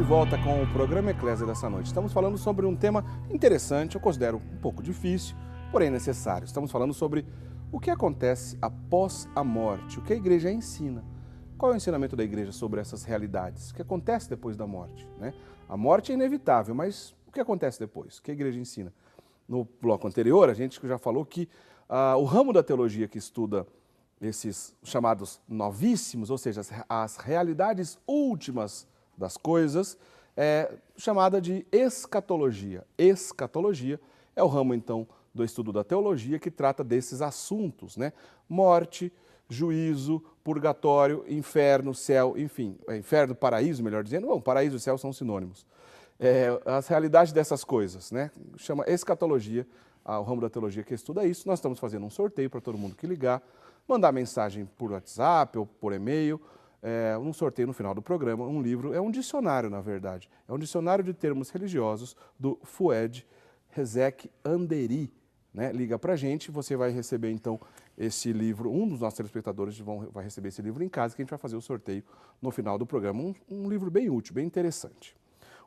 de volta com o programa Eclésia dessa noite. Estamos falando sobre um tema interessante, eu considero um pouco difícil, porém necessário. Estamos falando sobre o que acontece após a morte, o que a igreja ensina. Qual é o ensinamento da igreja sobre essas realidades? O que acontece depois da morte, né? A morte é inevitável, mas o que acontece depois? O que a igreja ensina? No bloco anterior, a gente já falou que o ramo da teologia que estuda esses chamados novíssimos, ou seja, as realidades últimas das coisas, é chamada de escatologia. Escatologia é o ramo, então, do estudo da teologia que trata desses assuntos, né? Morte, juízo, purgatório, inferno, céu, enfim, inferno, paraíso, melhor dizendo. Bom, paraíso e céu são sinônimos. As realidades dessas coisas, né? Chama escatologia, o ramo da teologia que estuda isso. Nós estamos fazendo um sorteio para todo mundo que ligar, mandar mensagem por WhatsApp ou por e-mail, um sorteio no final do programa, um livro, é um dicionário, na verdade. É um dicionário de termos religiosos do Fouad Rezek Anderi, né? Liga pra gente, você vai receber então esse livro, um dos nossos telespectadores vai receber esse livro em casa, que a gente vai fazer o sorteio no final do programa. Um livro bem útil, bem interessante.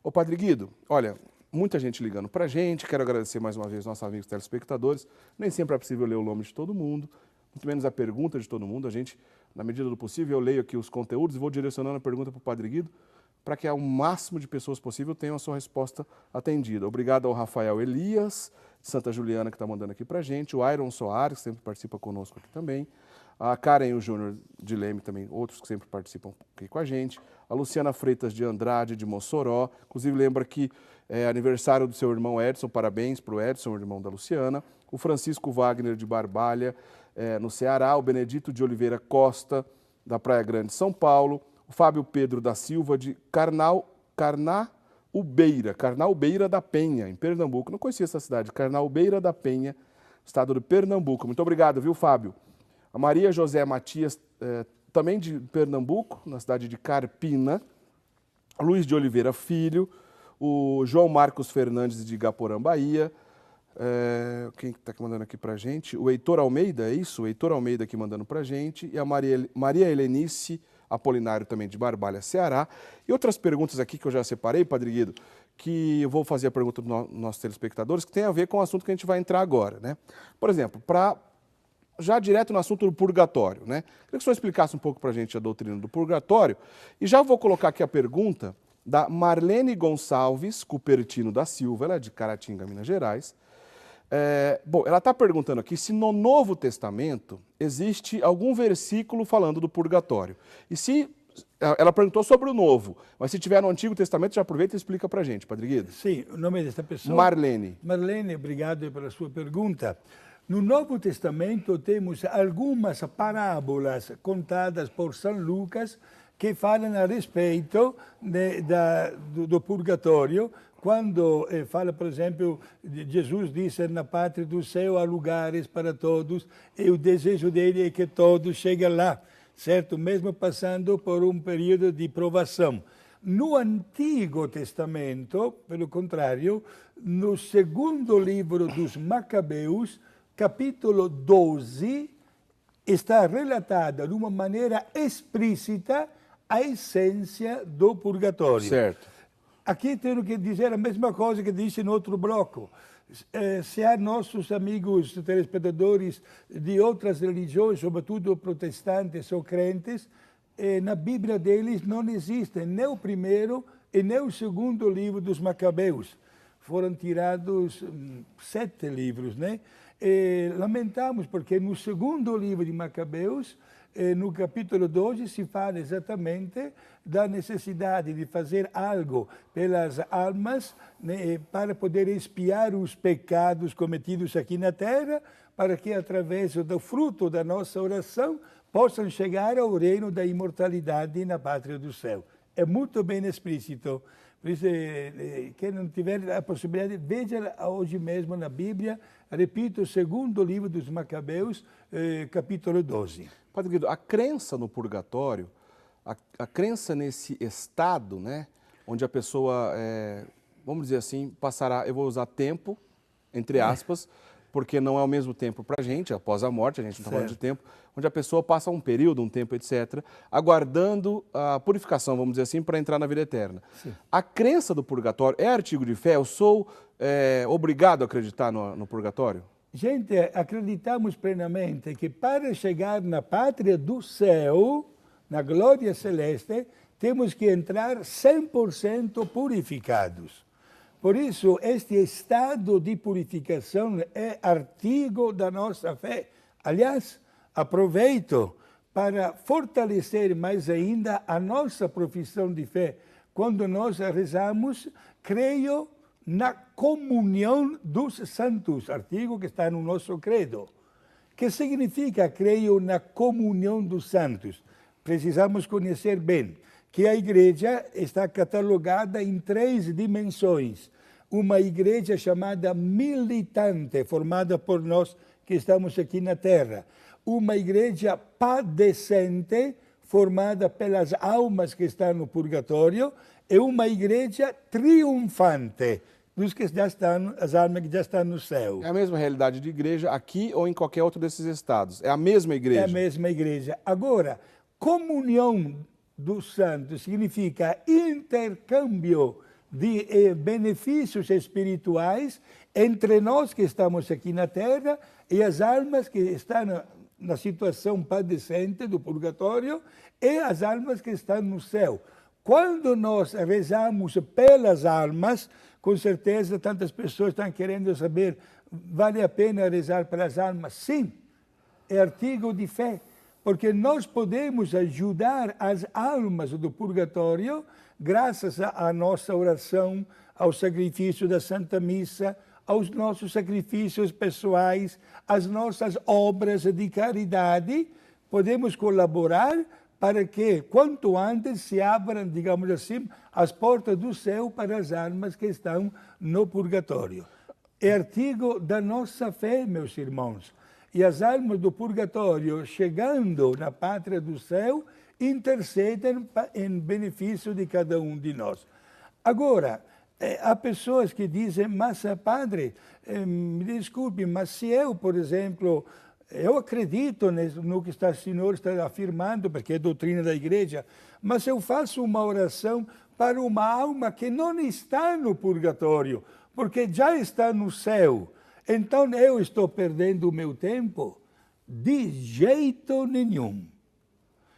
Ô Padre Guido, olha, muita gente ligando pra gente, quero agradecer mais uma vez nossos amigos telespectadores, nem sempre é possível ler o nome de todo mundo, muito menos a pergunta de todo mundo. A gente, na medida do possível, eu leio aqui os conteúdos e vou direcionando a pergunta para o Padre Guido para que o máximo de pessoas possível tenham a sua resposta atendida. Obrigado ao Rafael Elias, de Santa Juliana, que está mandando aqui para a gente, o Iron Soares, que sempre participa conosco aqui também, a Karen e o Júnior de Leme também, outros que sempre participam aqui com a gente, a Luciana Freitas de Andrade, de Mossoró, inclusive lembra que é aniversário do seu irmão Edson, parabéns para o Edson, irmão da Luciana, o Francisco Wagner de Barbalha, no Ceará, o Benedito de Oliveira Costa, da Praia Grande, São Paulo, o Fábio Pedro da Silva, de Carnaubeira da Penha, em Pernambuco. Não conhecia essa cidade, Carnaubeira da Penha, estado de Pernambuco. Muito obrigado, viu, Fábio? A Maria José Matias, também de Pernambuco, na cidade de Carpina. Luiz de Oliveira Filho, o João Marcos Fernandes de Igaporã, Bahia. Quem está mandando aqui para a gente? O Heitor Almeida, é isso? O Heitor Almeida aqui mandando para a gente. E a Maria Helenice Apolinário, também de Barbalha, Ceará. E outras perguntas aqui que eu já separei, Padre Guido, que eu vou fazer a pergunta dos nossos telespectadores, que tem a ver com o assunto que a gente vai entrar agora, né? Por exemplo, já direto no assunto do purgatório, né? Queria que o senhor explicasse um pouco para a gente a doutrina do purgatório. E já vou colocar aqui a pergunta da Marlene Gonçalves Cupertino da Silva, ela é de Caratinga, Minas Gerais. Bom, ela está perguntando aqui se no Novo Testamento existe algum versículo falando do purgatório. E se ela perguntou sobre o Novo, mas se tiver no Antigo Testamento, já aproveita e explica para a gente, Padre Guido. Sim, o nome dessa pessoa? Marlene. Marlene, obrigado pela sua pergunta. No Novo Testamento temos algumas parábolas contadas por São Lucas que falam a respeito do purgatório, quando fala, por exemplo, Jesus disse na pátria do céu há lugares para todos e o desejo dele é que todos cheguem lá, certo? Mesmo passando por um período de provação. No Antigo Testamento, pelo contrário, no segundo livro dos Macabeus, capítulo 12, está relatada de uma maneira explícita a essência do purgatório. Certo. Aqui tenho que dizer a mesma coisa que disse no outro bloco. Se há nossos amigos telespectadores de outras religiões, sobretudo protestantes ou crentes, na Bíblia deles não existe nem o primeiro e nem o segundo livro dos Macabeus. Foram tirados 7 livros, né? Lamentamos porque no segundo livro de Macabeus, no capítulo 12, se fala exatamente da necessidade de fazer algo pelas almas, né, para poder expiar os pecados cometidos aqui na terra, para que através do fruto da nossa oração possam chegar ao reino da imortalidade na pátria do céu. É muito bem explícito. Por isso, quem não tiver a possibilidade, veja hoje mesmo na Bíblia, repito, o segundo livro dos Macabeus, capítulo 12. Padre Guido, a crença no purgatório, a crença nesse estado, né, onde a pessoa, vamos dizer assim, passará, eu vou usar tempo, entre aspas, porque não é o mesmo tempo para a gente, após a morte, a gente não está falando de tempo, onde a pessoa passa um período, um tempo, etc., aguardando a purificação, vamos dizer assim, para entrar na vida eterna. Sim. A crença do purgatório é artigo de fé? Eu sou obrigado a acreditar no purgatório? Gente, acreditamos plenamente que para chegar na pátria do céu, na glória celeste, temos que entrar 100% purificados. Por isso, este estado de purificação é artigo da nossa fé. Aliás, aproveito para fortalecer mais ainda a nossa profissão de fé. Quando nós rezamos, creio na comunhão dos santos, artigo que está no nosso credo. Que significa creio na comunhão dos santos? Precisamos conhecer bem que a igreja está catalogada em 3 dimensões. Uma igreja chamada militante, formada por nós que estamos aqui na Terra. Uma igreja padecente, formada pelas almas que estão no purgatório. E uma igreja triunfante, dos que já estão, as almas que já estão no céu. É a mesma realidade de igreja aqui ou em qualquer outro desses estados? É a mesma igreja? É a mesma igreja. Agora, comunhão dos santos significa intercâmbio de benefícios espirituais entre nós que estamos aqui na Terra e as almas que estão na situação padecente do purgatório e as almas que estão no céu. Quando nós rezamos pelas almas, com certeza tantas pessoas estão querendo saber, vale a pena rezar pelas almas? Sim, é artigo de fé, porque nós podemos ajudar as almas do purgatório graças à nossa oração, ao sacrifício da Santa Missa, aos nossos sacrifícios pessoais, às nossas obras de caridade. Podemos colaborar para que, quanto antes, se abram, digamos assim, as portas do céu para as almas que estão no purgatório. É artigo da nossa fé, meus irmãos. E as almas do purgatório, chegando na pátria do céu, intercedem em benefício de cada um de nós. Agora, há pessoas que dizem, mas padre, me desculpe, mas se eu, por exemplo, eu acredito no que o senhor está afirmando, porque é doutrina da igreja, mas eu faço uma oração para uma alma que não está no purgatório, porque já está no céu. Então eu estou perdendo o meu tempo? De jeito nenhum.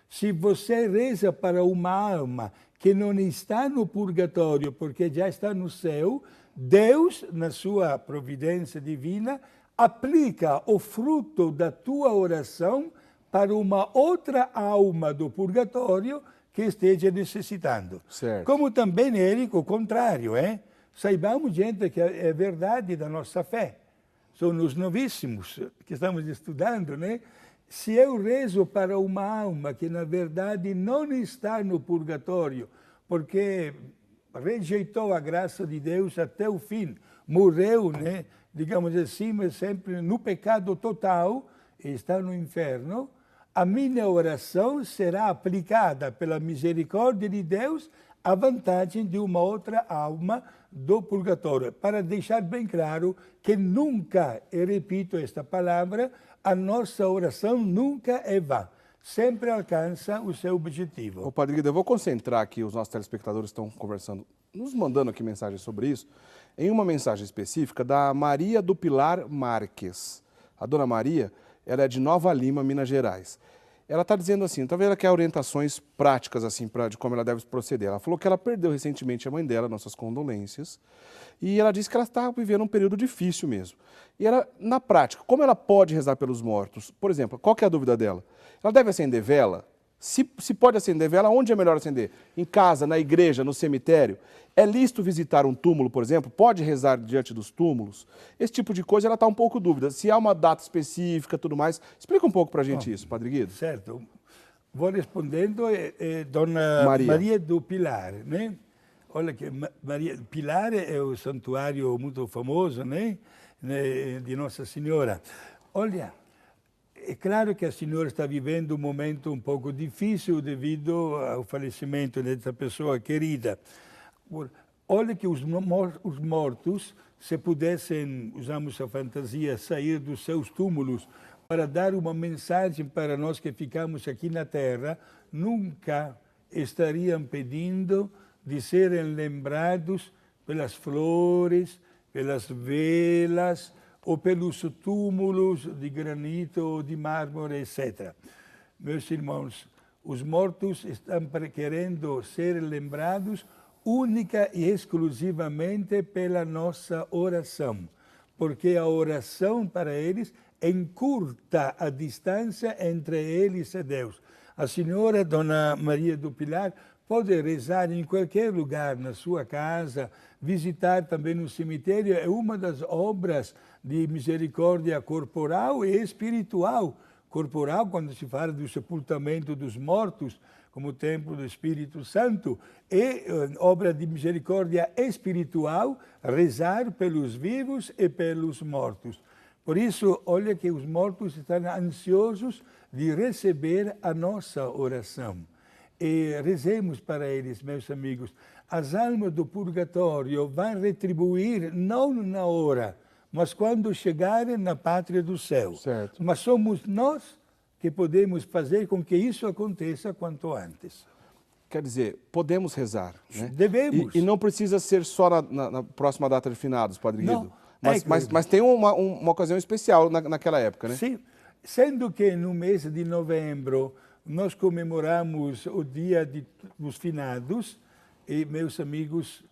Se você reza para uma alma que não está no purgatório, porque já está no céu, Deus, na sua providência divina, aplica o fruto da tua oração para uma outra alma do purgatório que esteja necessitando. Certo. Como também, Érico, o contrário, Saibamos, gente, que é verdade da nossa fé. São os novíssimos que estamos estudando, Se eu rezo para uma alma que, na verdade, não está no purgatório, porque rejeitou a graça de Deus até o fim, morreu, digamos assim, mas sempre no pecado total, e está no inferno, a minha oração será aplicada pela misericórdia de Deus à vantagem de uma outra alma do purgatório, para deixar bem claro que nunca, e repito esta palavra, a nossa oração nunca é vã, sempre alcança o seu objetivo. Ô, Padre Guido, eu vou concentrar aqui, os nossos telespectadores estão conversando, nos mandando aqui mensagens sobre isso, em uma mensagem específica da Maria do Pilar Marques. A dona Maria, ela é de Nova Lima, Minas Gerais. Ela está dizendo assim, talvez ela quer orientações práticas assim, de como ela deve proceder. Ela falou que ela perdeu recentemente a mãe dela, nossas condolências, e ela disse que ela está vivendo um período difícil mesmo. E ela, na prática, como ela pode rezar pelos mortos? Por exemplo, qual que é a dúvida dela? Ela deve acender vela? Se pode acender vela, onde é melhor acender? Em casa, na igreja, no cemitério? É lícito visitar um túmulo, por exemplo? Pode rezar diante dos túmulos? Esse tipo de coisa, ela está um pouco dúvida. Se há uma data específica, tudo mais. Explica um pouco para a gente isso, Padre Guido. Certo. Vou respondendo, Dona Maria do Pilar, Olha que Maria Pilar é o santuário muito famoso, de Nossa Senhora. Olha, é claro que a senhora está vivendo um momento um pouco difícil devido ao falecimento dessa pessoa querida. Olha que os mortos, se pudessem, usamos a fantasia, sair dos seus túmulos para dar uma mensagem para nós que ficamos aqui na Terra, nunca estariam pedindo de serem lembrados pelas flores, pelas velas ou pelos túmulos de granito ou de mármore, etc. Meus irmãos, os mortos estão querendo ser lembrados única e exclusivamente pela nossa oração, porque a oração para eles encurta a distância entre eles e Deus. A senhora Dona Maria do Pilar pode rezar em qualquer lugar, na sua casa, visitar também no cemitério, é uma das obras de misericórdia corporal e espiritual. Corporal, quando se fala do sepultamento dos mortos, como o templo do Espírito Santo, e obra de misericórdia espiritual, rezar pelos vivos e pelos mortos. Por isso, olha que os mortos estão ansiosos de receber a nossa oração. E rezemos para eles, meus amigos. As almas do purgatório vão retribuir não na hora, mas quando chegarem na pátria do céu. Certo. Mas somos nós que podemos fazer com que isso aconteça quanto antes. Quer dizer, podemos rezar, né? Devemos. E não precisa ser só na próxima data de finados, Padre Guido. Não. Mas tem uma ocasião especial naquela época, né? Sim, sendo que no mês de novembro nós comemoramos o dia dos finados, e, meus amigos,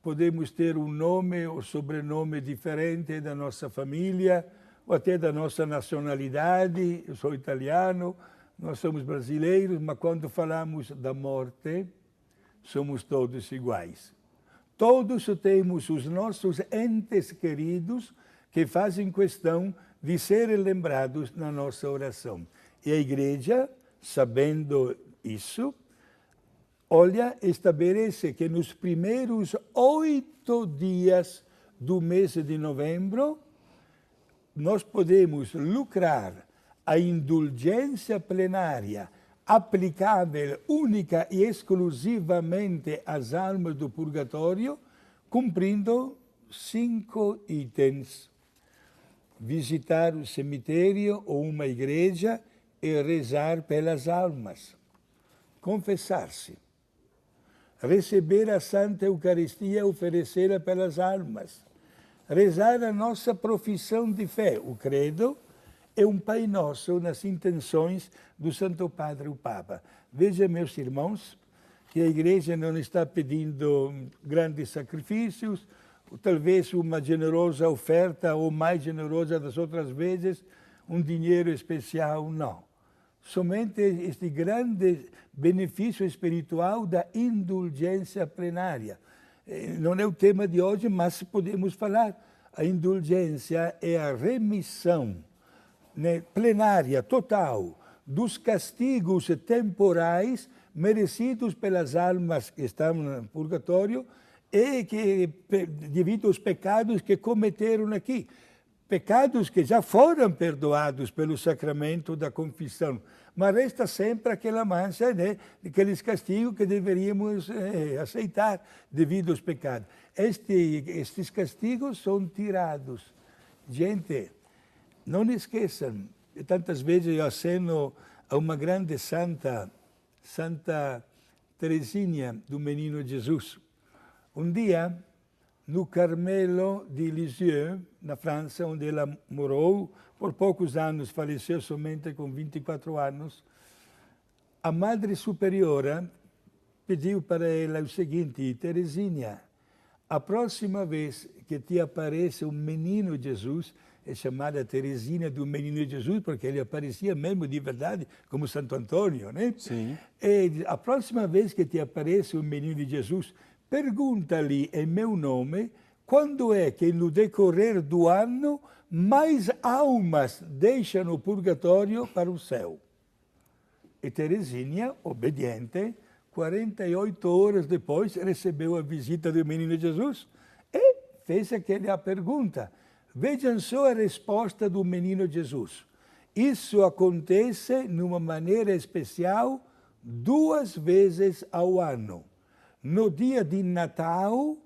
podemos ter um nome ou sobrenome diferente da nossa família, ou até da nossa nacionalidade. Eu sou italiano, nós somos brasileiros, mas quando falamos da morte, somos todos iguais. Todos temos os nossos entes queridos que fazem questão de serem lembrados na nossa oração. E a Igreja, sabendo isso, olha, estabelece que nos primeiros 8 dias do mês de novembro, nós podemos lucrar a indulgência plenária aplicável única e exclusivamente às almas do purgatório, cumprindo 5 itens. Visitar o cemitério ou uma igreja e rezar pelas almas. Confessar-se. Receber a Santa Eucaristia e oferecê-la pelas almas. Rezar a nossa profissão de fé, o credo, e um Pai Nosso nas intenções do Santo Padre, o Papa. Veja, meus irmãos, que a Igreja não está pedindo grandes sacrifícios, talvez uma generosa oferta, ou mais generosa das outras vezes, um dinheiro especial, não. Somente este grande benefício espiritual da indulgência plenária. Não é o tema de hoje, mas podemos falar. A indulgência é a remissão, né, plenária, total, dos castigos temporais merecidos pelas almas que estão no purgatório e que, devido aos pecados que cometeram aqui. Pecados que já foram perdoados pelo sacramento da confissão, mas resta sempre aquela mancha, né, aqueles castigos que deveríamos aceitar devido aos pecados. Estes castigos são tirados. Gente, não esqueçam, tantas vezes eu aceno a uma grande santa, Santa Teresinha do Menino Jesus. Um dia, no Carmelo de Lisieux, na França, onde ela morou, por poucos anos, faleceu somente com 24 anos, a Madre Superiora pediu para ela o seguinte: Teresinha, a próxima vez que te apareça um menino Jesus, é chamada Teresinha do Menino Jesus, porque ele aparecia mesmo de verdade, como Santo Antônio, né? Sim. E a próxima vez que te apareça um menino de Jesus, pergunta-lhe em meu nome quando é que no decorrer do ano mais almas deixam o purgatório para o céu. E Teresinha, obediente, 48 horas depois recebeu a visita do menino Jesus e fez aquela pergunta. Vejam só a resposta do menino Jesus. Isso acontece de uma maneira especial 2 vezes ao ano. no dia de Natal,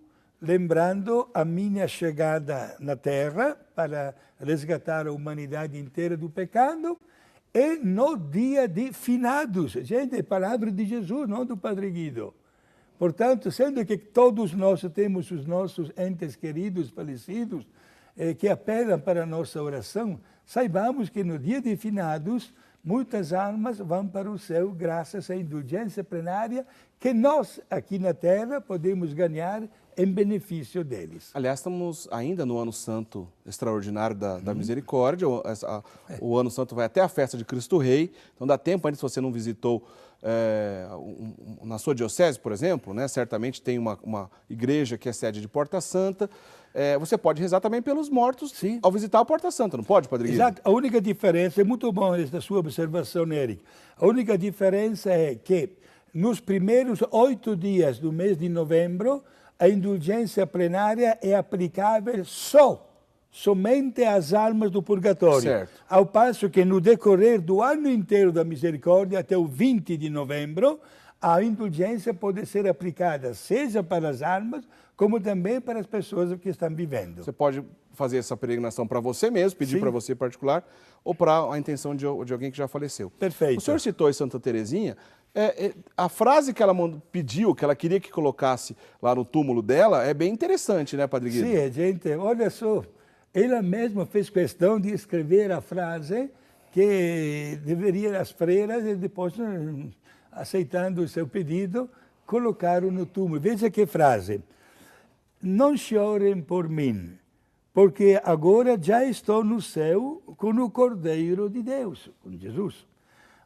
lembrando a minha chegada na Terra para resgatar a humanidade inteira do pecado, e no dia de finados. Gente, é palavra de Jesus, não do Padre Guido. Portanto, sendo que todos nós temos os nossos entes queridos falecidos que apelam para a nossa oração, saibamos que no dia de finados, muitas almas vão para o céu graças à indulgência plenária que nós, aqui na Terra, podemos ganhar em benefício deles. Aliás, estamos ainda no Ano Santo Extraordinário da Misericórdia. O Ano Santo vai até a festa de Cristo Rei. Então dá tempo ainda, se você não visitou na sua diocese, por exemplo, né, certamente tem uma igreja que é sede de Porta Santa. Você pode rezar também pelos mortos. Sim. Ao visitar a Porta Santa, não pode, Padre Guido? Exato. A única diferença, é muito bom esta sua observação, Eric. A única diferença é que nos primeiros 8 dias do mês de novembro, a indulgência plenária é aplicável somente às almas do purgatório. Certo. Ao passo que no decorrer do ano inteiro da misericórdia, até o 20 de novembro, a indulgência pode ser aplicada seja para as almas, como também para as pessoas que estão vivendo. Você pode fazer essa peregrinação para você mesmo, pedir para você em particular, ou para a intenção de alguém que já faleceu. Perfeito. O senhor citou em Santa Teresinha, a frase que ela pediu, que ela queria que colocasse lá no túmulo dela, é bem interessante, né, Padre Guido? Sim, gente, olha só, ela mesma fez questão de escrever a frase que deveria as freiras, e depois, aceitando o seu pedido, colocaram no túmulo. Veja que frase: não chorem por mim, porque agora já estou no céu com o Cordeiro de Deus, com Jesus.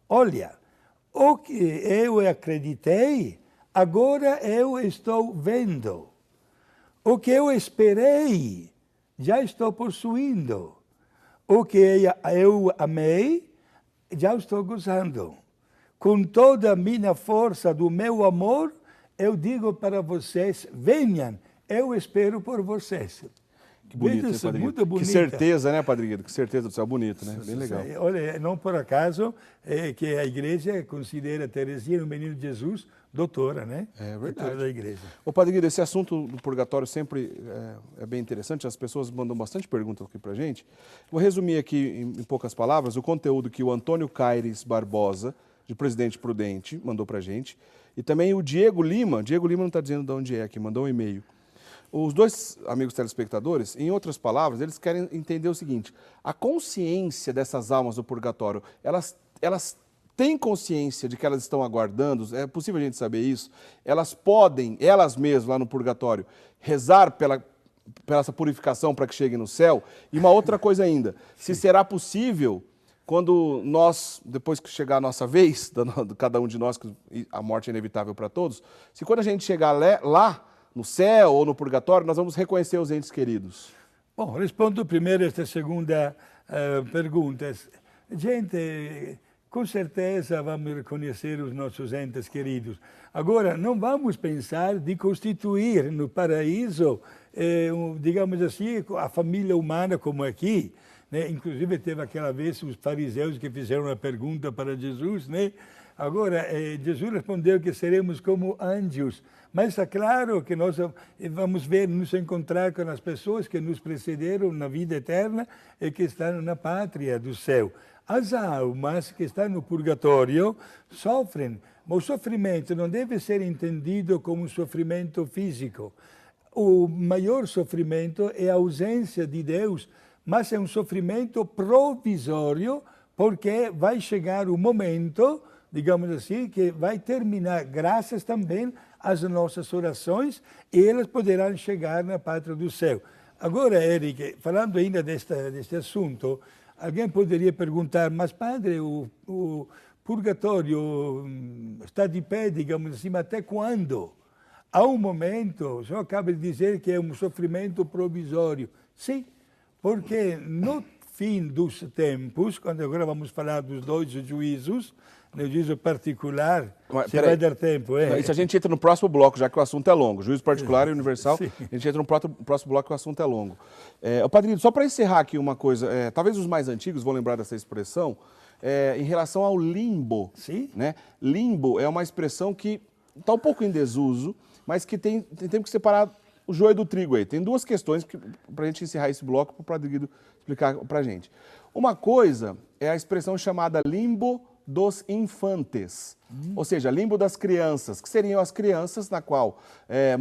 Olha, o que eu acreditei, agora eu estou vendo. O que eu esperei, já estou possuindo. O que eu amei, já estou gozando. Com toda a minha força do meu amor, eu digo para vocês, venham, eu espero por vocês. Que bonito, hein, Padre Guido? Que certeza, né, Padre Guido? Que certeza do céu, bonito, né? Bem legal. Olha, não por acaso que a igreja considera Teresinha, o menino de Jesus, doutora, né? É verdade. Doutora da igreja. Ô, Padre Guido, esse assunto do purgatório sempre é bem interessante, as pessoas mandam bastante perguntas aqui pra gente. Vou resumir aqui em poucas palavras o conteúdo que o Antônio Caires Barbosa, de Presidente Prudente, mandou pra gente, e também o Diego Lima não está dizendo de onde é aqui, mandou um e-mail. Os dois amigos telespectadores, em outras palavras, eles querem entender o seguinte: a consciência dessas almas do purgatório, elas têm consciência de que elas estão aguardando? É possível a gente saber isso? Elas podem, elas mesmas lá no purgatório, rezar pela essa purificação para que cheguem no céu? E uma outra coisa ainda, se será possível, quando nós, depois que chegar a nossa vez, cada um de nós, que a morte é inevitável para todos, se quando a gente chegar lá, no céu ou no purgatório, nós vamos reconhecer os entes queridos? Bom, respondo primeiro esta segunda pergunta. Gente, com certeza vamos reconhecer os nossos entes queridos. Agora, não vamos pensar de constituir no paraíso, digamos assim, a família humana como aqui, né? Inclusive teve aquela vez os fariseus que fizeram uma pergunta para Jesus, né? Agora, Jesus respondeu que seremos como anjos, mas é claro que nós vamos nos encontrar com as pessoas que nos precederam na vida eterna e que estão na pátria do céu. As almas que estão no purgatório sofrem, mas o sofrimento não deve ser entendido como um sofrimento físico. O maior sofrimento é a ausência de Deus, mas é um sofrimento provisório, porque vai chegar o momento, digamos assim, que vai terminar graças também às nossas orações e elas poderão chegar na pátria do céu. Agora, Eric, falando ainda deste assunto, alguém poderia perguntar, mas padre, o purgatório está de pé, digamos assim, mas até quando? Há um momento, o senhor acaba de dizer que é um sofrimento provisório. Sim, porque no fim dos tempos, quando agora vamos falar dos dois juízos, no juízo particular, se vai dar tempo. Isso a gente entra no próximo bloco, já que o assunto é longo. Juízo particular e universal, sim. A gente entra no próximo bloco, que o assunto é longo. Padre, só para encerrar aqui uma coisa, talvez os mais antigos vão lembrar dessa expressão, em relação ao limbo. Sim. Né? Limbo é uma expressão que está um pouco em desuso, mas que tem que separar o joio do trigo aí. Tem duas questões para a gente encerrar esse bloco, para o Padre Guido explicar para a gente. Uma coisa é a expressão chamada limbo dos infantes, ou seja, limbo das crianças, que seriam as crianças na qual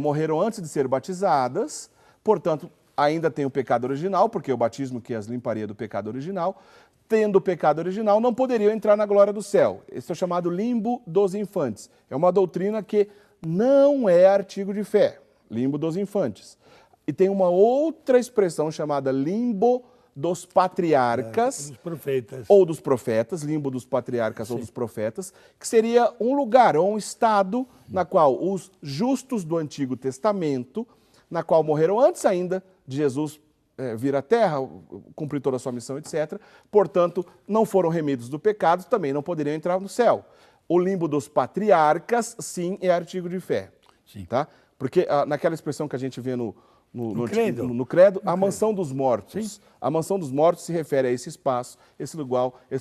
morreram antes de ser batizadas, portanto, ainda tem o pecado original, porque o batismo que as limparia do pecado original, tendo o pecado original, não poderiam entrar na glória do céu. Esse é o chamado limbo dos infantes. É uma doutrina que não é artigo de fé, limbo dos infantes. E tem uma outra expressão chamada limbo dos patriarcas, dos profetas. Ou dos profetas, limbo dos patriarcas Sim. Ou dos profetas, que seria um lugar ou um estado na qual os justos do Antigo Testamento, na qual morreram antes ainda de Jesus vir à Terra, cumprir toda a sua missão, etc., portanto, não foram remidos do pecado, também não poderiam entrar no céu. O limbo dos patriarcas, sim, é artigo de fé. Sim. Tá? Porque naquela expressão que a gente vê no credo, a mansão dos mortos. Sim. A mansão dos mortos se refere a esse espaço, esse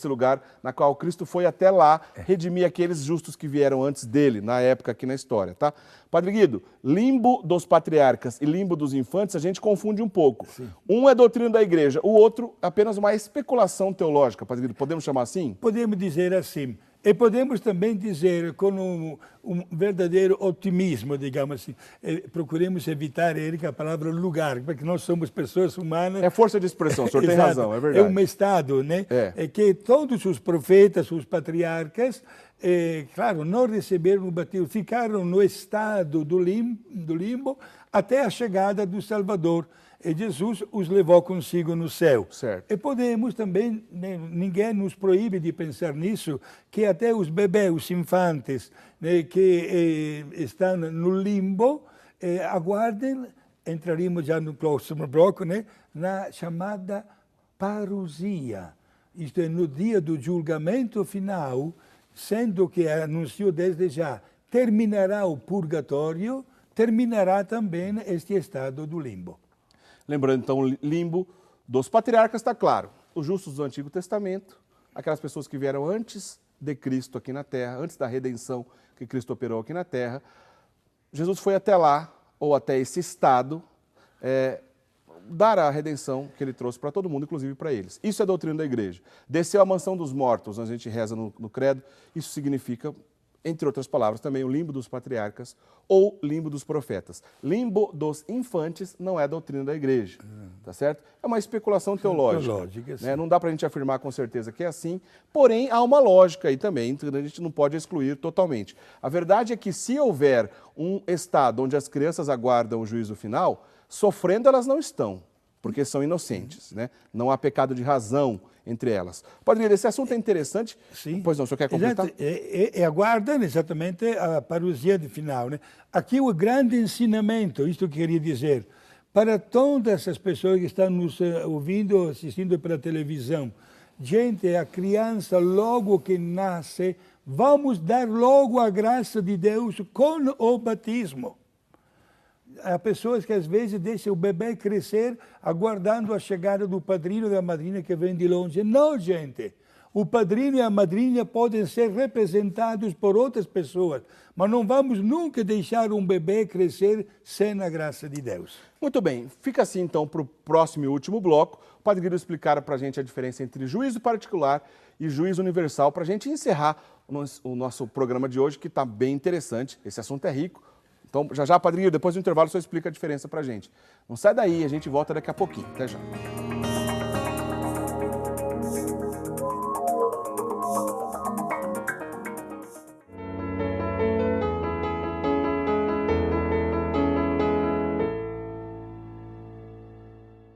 lugar na qual Cristo foi até lá redimir aqueles justos que vieram antes dele, na época aqui na história, tá? Padre Guido, limbo dos patriarcas e limbo dos infantes, a gente confunde um pouco. Sim. Um é doutrina da igreja, o outro apenas uma especulação teológica, Padre Guido, podemos chamar assim? Podemos dizer assim. E podemos também dizer, com um verdadeiro otimismo, digamos assim, procuremos evitar, Érica, a palavra lugar, porque nós somos pessoas humanas. É força de expressão, o senhor tem razão, é verdade. É um estado, né? É que todos os profetas, os patriarcas, claro, não receberam o batismo, ficaram no estado do limbo até a chegada do Salvador. E Jesus os levou consigo no céu. Certo. E podemos também, ninguém nos proíbe de pensar nisso, que até os bebês, os infantes, né, que estão no limbo, aguardem, entraremos já no próximo bloco, né, na chamada parousia. Isto é, no dia do julgamento final, sendo que anunciou desde já, terminará o purgatório, terminará também este estado do limbo. Lembrando, então, o limbo dos patriarcas está claro. Os justos do Antigo Testamento, aquelas pessoas que vieram antes de Cristo aqui na Terra, antes da redenção que Cristo operou aqui na Terra. Jesus foi até lá, ou até esse estado, dar a redenção que ele trouxe para todo mundo, inclusive para eles. Isso é a doutrina da igreja. Desceu à mansão dos mortos, a gente reza no credo, isso significa, entre outras palavras, também o limbo dos patriarcas ou limbo dos profetas. Limbo dos infantes não é a doutrina da igreja, tá certo? É uma especulação teológica, né? Não dá para a gente afirmar com certeza que é assim, porém há uma lógica aí também, então a gente não pode excluir totalmente. A verdade é que se houver um estado onde as crianças aguardam o juízo final, sofrendo elas não estão, porque são inocentes, né? Não há pecado de razão entre elas. Padre Guido, esse assunto é interessante. Sim. Pois não, o senhor quer completar? Aguardam exatamente a parousia de final, né? Aqui o grande ensinamento, isto que eu queria dizer, para todas essas pessoas que estão nos ouvindo, assistindo pela televisão, gente, a criança logo que nasce, vamos dar logo a graça de Deus com o batismo. Há pessoas que às vezes deixam o bebê crescer aguardando a chegada do padrinho ou da madrinha que vem de longe. Não, gente. O padrinho e a madrinha podem ser representados por outras pessoas, mas não vamos nunca deixar um bebê crescer sem a graça de Deus. Muito bem. Fica assim então para o próximo e último bloco. O Padre Guido explicar para a gente a diferença entre juízo particular e juízo universal, para a gente encerrar o nosso programa de hoje, que está bem interessante. Esse assunto é rico. Então, já, Padrinho, depois do intervalo, o senhor explica a diferença para a gente. Não sai daí, a gente volta daqui a pouquinho. Até já.